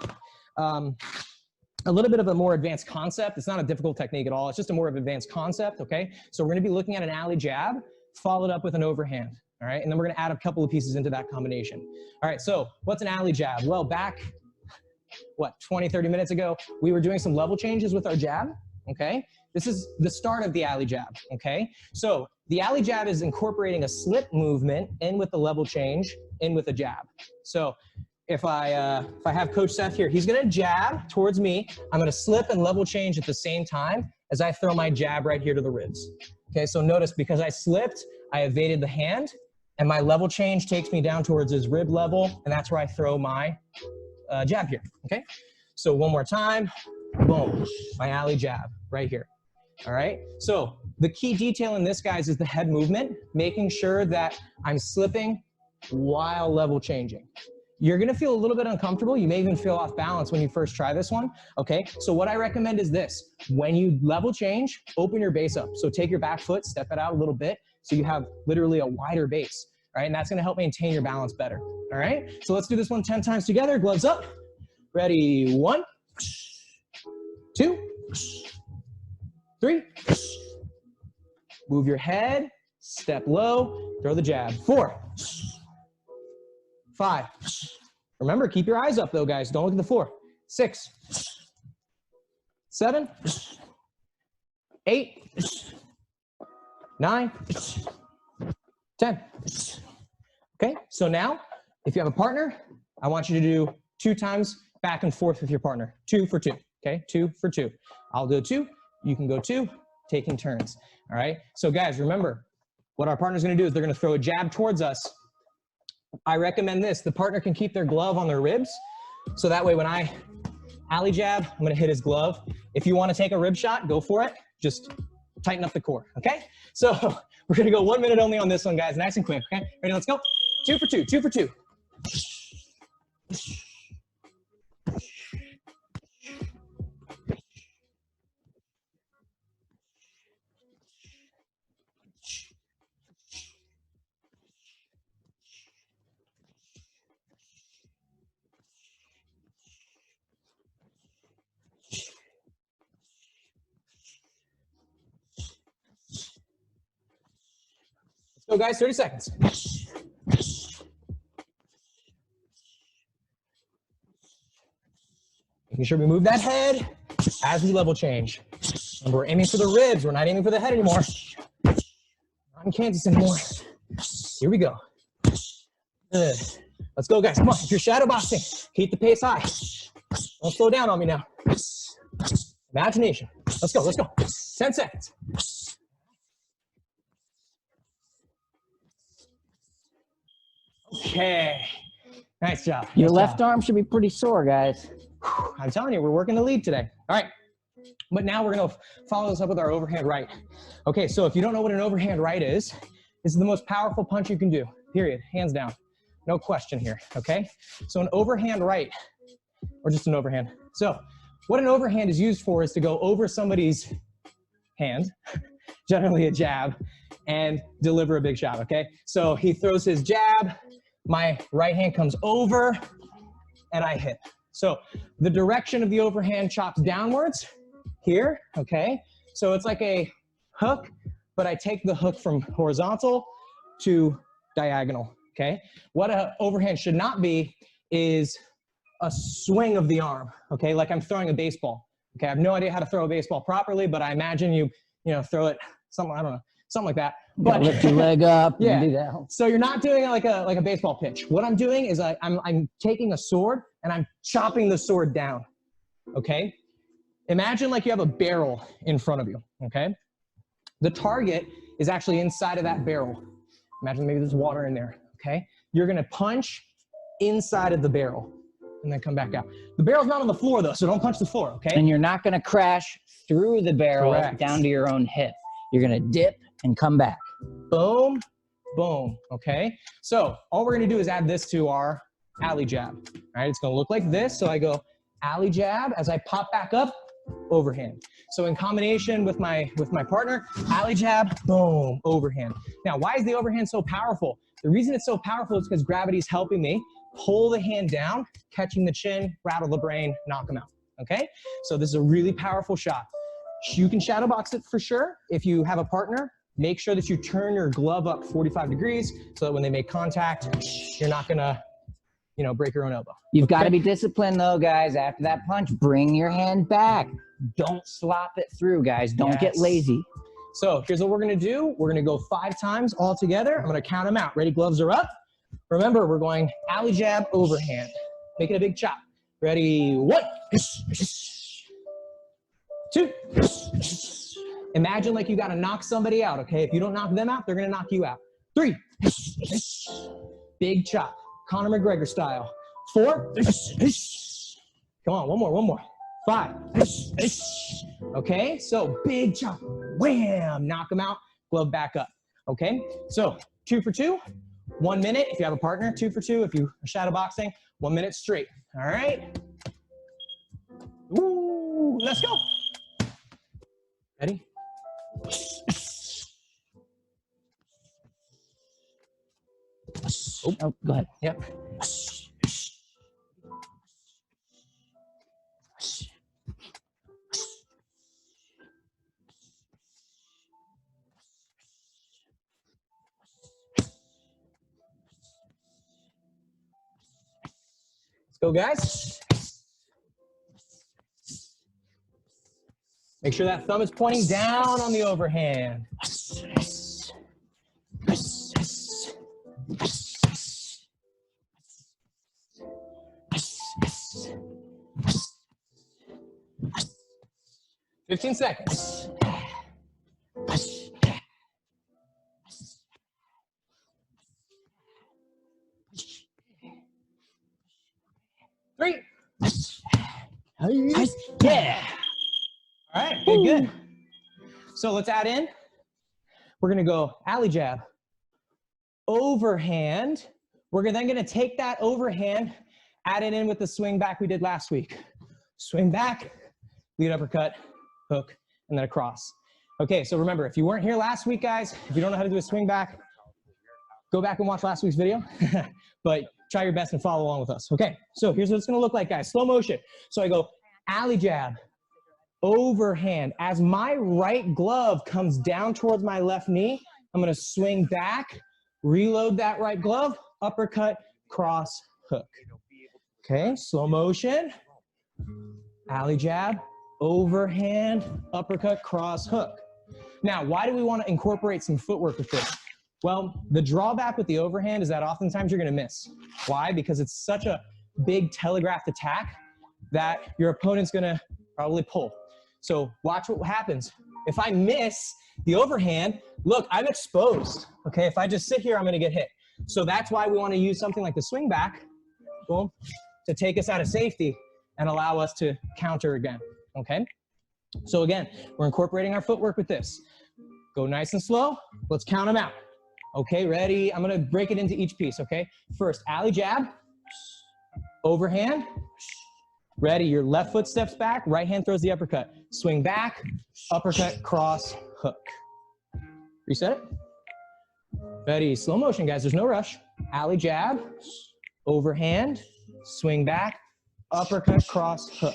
a a little bit of a more advanced concept. It's not a difficult technique at all. It's just a more of an advanced concept, okay? So we're gonna be looking at an alley jab, followed up with an overhand, all right? And then we're gonna add a couple of pieces into that combination. All right, so what's an alley jab? Well, back, 20, 30 minutes ago, we were doing some level changes with our jab, okay? This is the start of the alley jab, okay? So the alley jab is incorporating a slip movement in with the level change, in with a jab. So if I have Coach Seth here, he's gonna jab towards me. I'm gonna slip and level change at the same time as I throw my jab right here to the ribs. Okay, so notice because I slipped, I evaded the hand, and my level change takes me down towards his rib level, and that's where I throw my jab here, okay? So one more time, boom, my alley jab right here. All right, so the key detail in this, guys, is the head movement, making sure that I'm slipping while level changing. You're gonna feel a little bit uncomfortable. You may even feel off balance when you first try this one, okay? So what I recommend is this. When you level change, open your base up. So take your back foot, step it out a little bit, so you have literally a wider base, all right? And that's gonna help maintain your balance better, all right? So let's do this one 10 times together, gloves up. Ready, 1, 2, 3. Move your head, step low, throw the jab. 4, 5. Remember, keep your eyes up though, guys. Don't look at the floor. 6, 7, 8, 9, 10. Okay, so now, if you have a partner, I want you to do 2 times back and forth with your partner. 2 for 2, okay? 2 for 2. I'll do 2, you can go 2, taking turns, all right? So guys, remember, what our partner's gonna do is they're gonna throw a jab towards us. I recommend this. The partner can keep their glove on their ribs. So that way when I alley jab, I'm gonna hit his glove. If you wanna take a rib shot, go for it. Just tighten up the core, okay? So we're gonna go 1 minute only on this one, guys. Nice and quick, okay? Ready, let's go. 2 for 2, 2 for 2. Go guys, 30 seconds. Making sure we move that head as we level change. And we're aiming for the ribs. We're not aiming for the head anymore. Not in Kansas anymore. Here we go. Good. Let's go guys, come on. If you're shadow boxing, keep the pace high. Don't slow down on me now. Imagination. Let's go, let's go. 10 seconds. Okay, nice job. Your left arm should be pretty sore, guys. I'm telling you, we're working the lead today. All right, but now we're gonna follow this up with our overhand right. Okay, so if you don't know what an overhand right is, this is the most powerful punch you can do, period, hands down. No question here, okay? So an overhand right, or just an overhand. So what an overhand is used for is to go over somebody's hand, generally a jab, and deliver a big shot, okay? So he throws his jab, my right hand comes over, and I hit. So the direction of the overhand chops downwards here, okay? So it's like a hook, but I take the hook from horizontal to diagonal, okay? What an overhand should not be is a swing of the arm, okay? Like I'm throwing a baseball, okay? I have no idea how to throw a baseball properly, but I imagine you throw it, something, I don't know, something like that. But lift your leg up. Yeah. And do that. So you're not doing it like a baseball pitch. What I'm doing is I'm taking a sword and I'm chopping the sword down. Okay. Imagine like you have a barrel in front of you. Okay. The target is actually inside of that barrel. Imagine maybe there's water in there. Okay. You're gonna punch inside of the barrel and then come back out. The barrel's not on the floor though, so don't punch the floor. Okay. And you're not gonna crash through the barrel. Correct. Down to your own hip. You're gonna dip and come back. Boom, boom, okay? So all we're gonna do is add this to our alley jab, all right? It's gonna look like this. So I go alley jab, as I pop back up, overhand. So in combination with my partner, alley jab, boom, overhand. Now, why is the overhand so powerful? The reason it's so powerful is because gravity is helping me pull the hand down, catching the chin, rattle the brain, knock them out, okay? So this is a really powerful shot. You can shadow box it for sure. If you have a partner, make sure that you turn your glove up 45 degrees so that when they make contact, you're not gonna, you know, break your own elbow. You've got to be disciplined though, guys. After that punch, bring your hand back. Don't slop it through, guys. Don't get lazy. So here's what we're gonna do. We're gonna go 5 times all together. I'm gonna count them out. Ready, gloves are up. Remember, we're going alley jab, overhand. Make it a big chop. Ready, 1, 2. Imagine like you gotta knock somebody out, okay? If you don't knock them out, they're gonna knock you out. 3. Big chop, Conor McGregor style. 4. Come on, one more. 5. Okay, so big chop, wham, knock them out, glove back up. Okay, so 2 for 2, 1 minute. If you have a partner, 2 for 2. If you are shadow boxing, 1 minute straight. All right. Ooh, let's go. Ready? Oh, go ahead. Yep. Let's go, guys. Make sure that thumb is pointing down on the overhand. 15 seconds. 3. Yeah. All right, good. So let's add in. We're gonna go alley jab, overhand. We're then gonna take that overhand, add it in with the swing back we did last week. Swing back, lead uppercut, hook, and then across. Okay, so remember, if you weren't here last week, guys, if you don't know how to do a swing back, go back and watch last week's video, but try your best and follow along with us. Okay, so here's what it's gonna look like, guys. Slow motion. So I go alley jab, overhand. As my right glove comes down towards my left knee, I'm gonna swing back, reload that right glove, uppercut, cross, hook. Okay, slow motion. Alley jab, overhand, uppercut, cross, hook. Now, why do we want to incorporate some footwork with this? Well, the drawback with the overhand is that oftentimes you're going to miss. Why? Because it's such a big telegraphed attack that your opponent's going to probably pull. So watch what happens. If I miss the overhand, look, I'm exposed. Okay, if I just sit here, I'm going to get hit. So that's why we want to use something like the swing back, boom, to take us out of safety and allow us to counter again. Okay, so again, we're incorporating our footwork with this. Go nice and slow. Let's count them out. Okay, ready? I'm gonna break it into each piece, okay? First, alley jab, overhand. Ready, your left foot steps back, right hand throws the uppercut. Swing back, uppercut, cross, hook. Reset it. Ready, slow motion, guys, there's no rush. Alley jab, overhand, swing back, uppercut, cross, hook.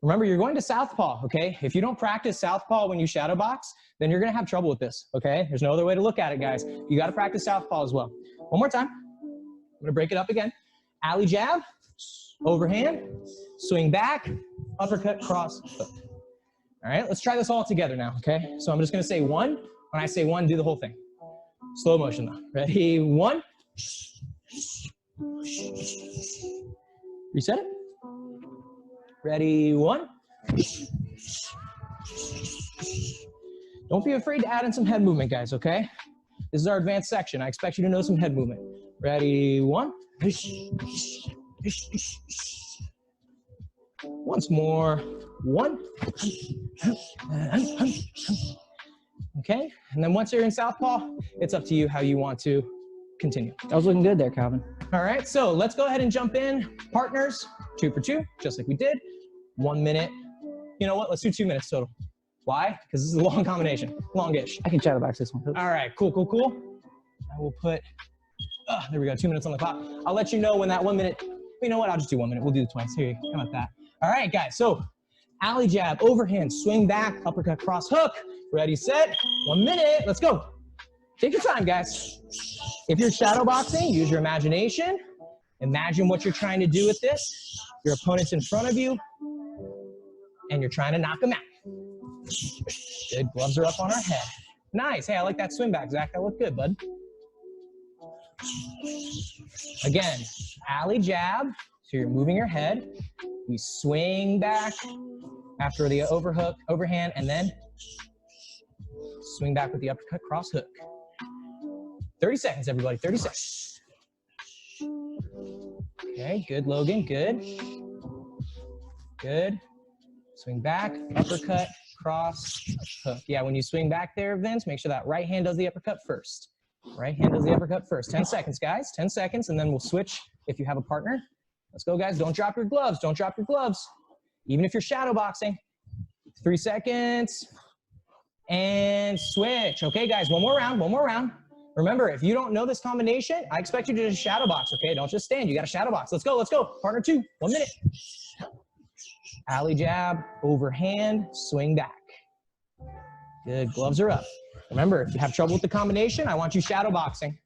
Remember, you're going to southpaw, okay? If you don't practice southpaw when you shadow box, then you're gonna have trouble with this, okay? There's no other way to look at it, guys. You gotta practice southpaw as well. One more time. I'm gonna break it up again. Alley jab, overhand, swing back, uppercut, cross, hook. All right, let's try this all together now, okay? So I'm just gonna say 1. When I say 1, do the whole thing. Slow motion though. Ready, 1. Reset it. Ready, 1. Don't be afraid to add in some head movement, guys, okay? This is our advanced section. I expect you to know some head movement. Ready, 1. Once more, 1. Okay, and then once you're in southpaw, it's up to you how you want to continue. That was looking good there, Calvin. All right, so let's go ahead and jump in. Partners, 2 for 2, just like we did. 1 minute. You know what? Let's do 2 minutes total. Why? Because this is a long combination, longish. I can shadow box this one. All right, cool, cool, cool. I will put, there we go, 2 minutes on the clock. I'll let you know when that 1 minute, you know what? I'll just do 1 minute. We'll do the twice. Here you go. How about that? All right, guys, so alley jab, overhand, swing back, uppercut, cross hook. Ready, set, 1 minute, let's go. Take your time, guys. If you're shadow boxing, use your imagination. Imagine what you're trying to do with this. Your opponent's in front of you, and you're trying to knock them out. Good, gloves are up on our head. Nice, hey, I like that swing back, Zach, that looked good, bud. Again, alley jab, so you're moving your head. We swing back after the overhand, and then swing back with the uppercut, cross hook. 30 seconds, everybody, 30 seconds. Okay, good, Logan, good. Good. Swing back, uppercut, cross, hook. Yeah, when you swing back there, Vince, make sure that right hand does the uppercut first. Right hand does the uppercut first. 10 seconds, guys, 10 seconds, and then we'll switch if you have a partner. Let's go, guys. Don't drop your gloves. Don't drop your gloves. Even if you're shadow boxing. 3 seconds. And switch. Okay, guys, one more round, one more round. Remember, if you don't know this combination, I expect you to just shadow box, okay? Don't just stand. You got to shadow box. Let's go, let's go. Partner 2, 1 minute. Alley jab, overhand, swing back. Good, gloves are up. Remember, if you have trouble with the combination, I want you shadow boxing.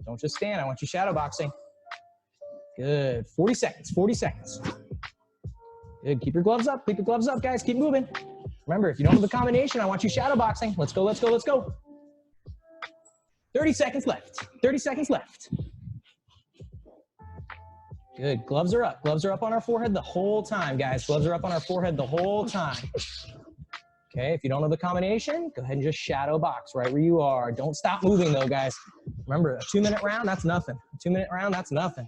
Don't just stand, I want you shadow boxing. Good, 40 seconds, 40 seconds. Good, keep your gloves up, guys, keep moving. Remember, if you don't have the combination, I want you shadow boxing. Let's go, let's go, let's go. 30 seconds left, 30 seconds left. Good, gloves are up on our forehead the whole time, guys. Gloves are up on our forehead the whole time. Okay, if you don't know the combination, go ahead and just shadow box right where you are. Don't stop moving though, guys. Remember, a 2-minute round, that's nothing. A 2-minute round, that's nothing.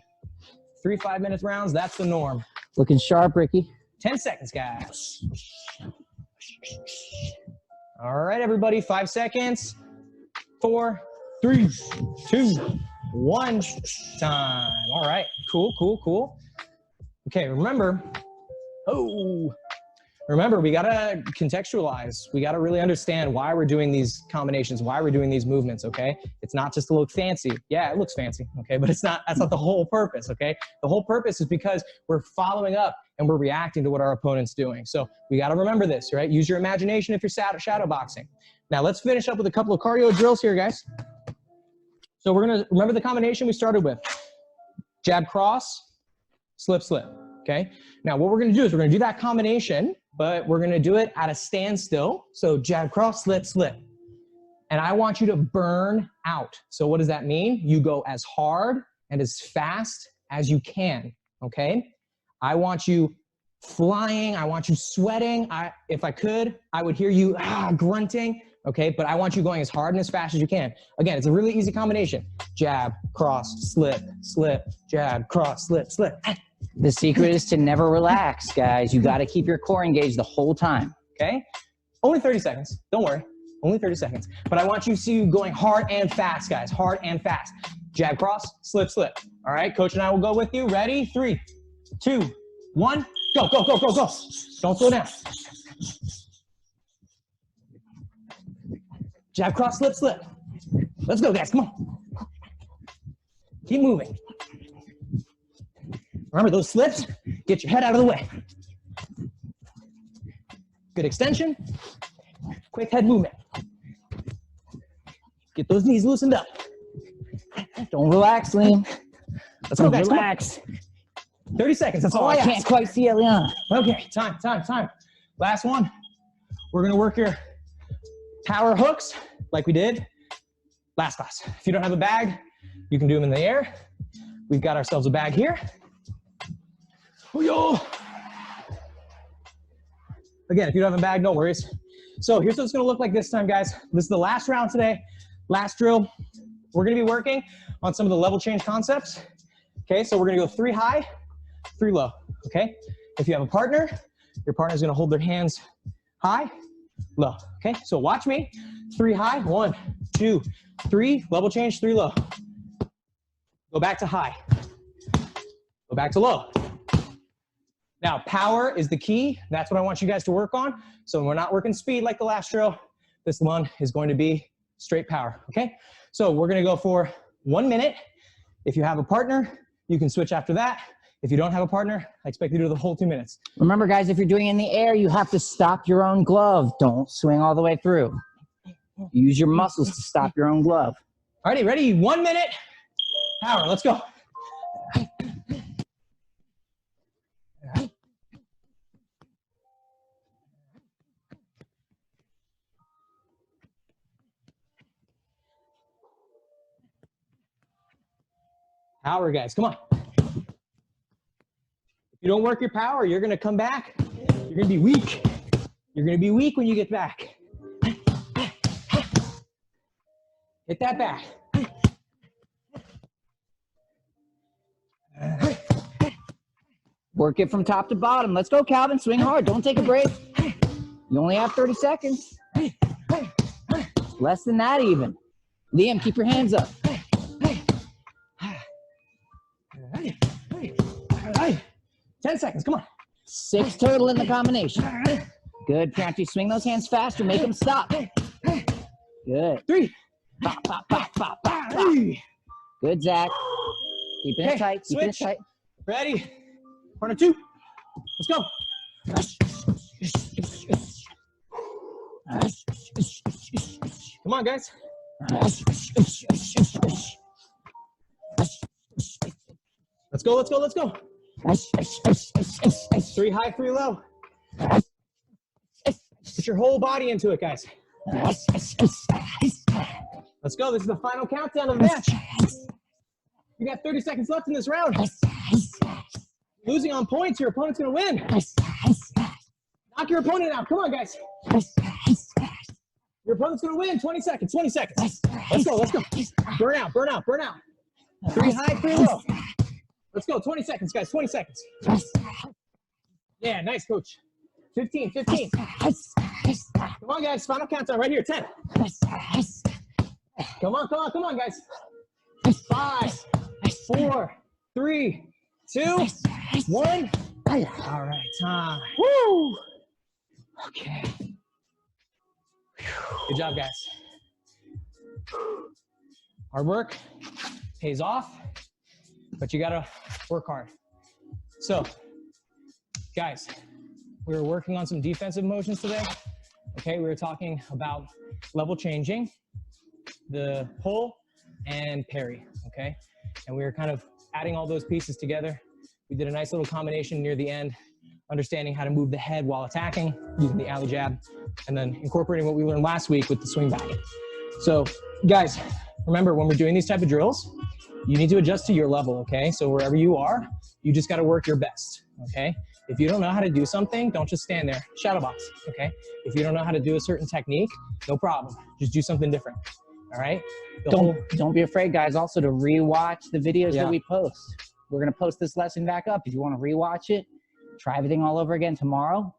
3 5-minute rounds, that's the norm. Looking sharp, Ricky. 10 seconds, guys. All right, everybody, 5 seconds. 4, 3, 2, 1, time. All right, cool, cool, cool. Okay, remember, we gotta contextualize. We gotta really understand why we're doing these combinations, why we're doing these movements, okay? It's not just to look fancy. Yeah, it looks fancy, okay? But it's not, that's not the whole purpose, okay? The whole purpose is because we're following up and we're reacting to what our opponent's doing. So we gotta remember this, right? Use your imagination if you're shadow boxing. Now let's finish up with a couple of cardio drills here, guys. So we're gonna remember the combination we started with. Jab, cross, slip, slip, okay? Now what we're gonna do is we're gonna do that combination, but we're gonna do it at a standstill. So jab, cross, slip, slip. And I want you to burn out. So what does that mean? You go as hard and as fast as you can, okay? I want you flying, I want you sweating. If I could, I would hear you grunting, okay? But I want you going as hard and as fast as you can. Again, it's a really easy combination. Jab, cross, slip, slip, jab, cross, slip, slip. The secret is to never relax, guys. You got to keep your core engaged the whole time. Okay? Only 30 seconds. Don't worry. Only 30 seconds. But I want you to see you going hard and fast, guys. Hard and fast. Jab, cross, slip, slip. All right? Coach and I will go with you. Ready? 3, 2, 1. Go, go, go, go, go. Don't slow down. Jab, cross, slip, slip. Let's go, guys. Come on. Keep moving. Remember those slips, get your head out of the way. Good extension, quick head movement. Get those knees loosened up. Don't relax, Liam. Let's go, guys. Relax. 30 seconds, that's all I I can't ask. quite see Eliana. Okay, time. Last one. We're gonna work your power hooks like we did last class. If you don't have a bag, you can do them in the air. We've got ourselves a bag here. Again, if you don't have a bag, no worries. So here's what it's gonna look like this time, guys. This is the last round today, last drill. We're gonna be working on some of the level change concepts. Okay, so we're gonna go 3 high, 3 low, okay? If you have a partner, your partner's gonna hold their hands high, low, okay? So watch me, 3 high, 1, 2, 3, level change, 3 low. Go back to high, go back to low. Now, power is the key. That's what I want you guys to work on. So we're not working speed like the last drill. This one is going to be straight power, okay? So we're gonna go for 1 minute. If you have a partner, you can switch after that. If you don't have a partner, I expect you to do the whole 2 minutes. Remember, guys, if you're doing it in the air, you have to stop your own glove. Don't swing all the way through. Use your muscles to stop your own glove. Alrighty, ready? 1 minute. Power, let's go. Power, guys, come on. If you don't work your power, you're gonna come back. You're gonna be weak. You're gonna be weak when you get back. Hit that back. Work it from top to bottom. Let's go, Calvin. Swing hard. Don't take a break. You only have 30 seconds. Less than that even. Liam, keep your hands up. 10 seconds, come on. 6 total in the combination. Good, Priyanti. Swing those hands faster. Make them stop. Good. 3. Pop, pop, pop, pop, pop, pop. Good, Zach. Keeping it tight. Keeping it tight. Ready? Partner 2. Let's go. Come on, guys. Let's go, let's go, let's go. 3 high, 3 low. Put your whole body into it, guys. Let's go. This is the final countdown of the match. You got 30 seconds left in this round. Losing on points, your opponent's going to win. Knock your opponent out. Come on, guys. Your opponent's going to win. 20 seconds, 20 seconds. Let's go, let's go. Burn out, burn out, burn out. 3 high, 3 low. Let's go. 20 seconds, guys. 20 seconds. Yeah, nice, coach. 15, 15. Come on, guys. Final countdown right here. 10. Come on, come on, come on, guys. 5, 4, 3, 2, 1. All right, time. Woo! Okay. Good job, guys. Hard work pays off, but you gotta work hard. So, guys, we were working on some defensive motions today. Okay, we were talking about level changing, the pull, and parry, okay? And we were kind of adding all those pieces together. We did a nice little combination near the end, understanding how to move the head while attacking, using the alley jab, and then incorporating what we learned last week with the swing back. So, guys, remember, when we're doing these type of drills, you need to adjust to your level, okay? So wherever you are, you just gotta work your best, okay? If you don't know how to do something, don't just stand there. Shadow box, okay? If you don't know how to do a certain technique, no problem. Just do something different, all right? Don't be afraid, guys, also to rewatch the videos that we post. We're gonna post this lesson back up. If you wanna rewatch it, try everything all over again tomorrow,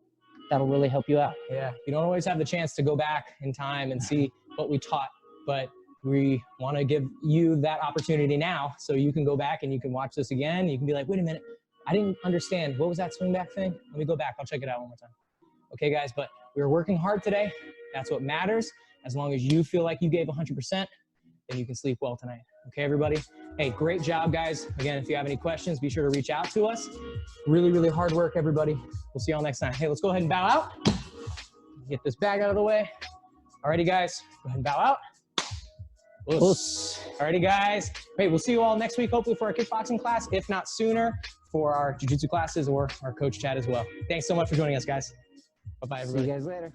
that'll really help you out. Yeah, you don't always have the chance to go back in time and see what we taught, but we want to give you that opportunity now so you can go back and you can watch this again. You can be like, wait a minute, I didn't understand. What was that swing back thing? Let me go back. I'll check it out one more time. Okay, guys, but we were working hard today. That's what matters. As long as you feel like you gave 100%, then you can sleep well tonight. Okay, everybody? Hey, great job, guys. Again, if you have any questions, be sure to reach out to us. Really, really hard work, everybody. We'll see you all next time. Hey, let's go ahead and bow out. Get this bag out of the way. Alrighty, guys, go ahead and bow out. Alrighty, guys. Hey, we'll see you all next week, hopefully for our kickboxing class, if not sooner, for our jiu-jitsu classes or our coach chat as well. Thanks so much for joining us, guys. Bye-bye, everybody. See you guys later.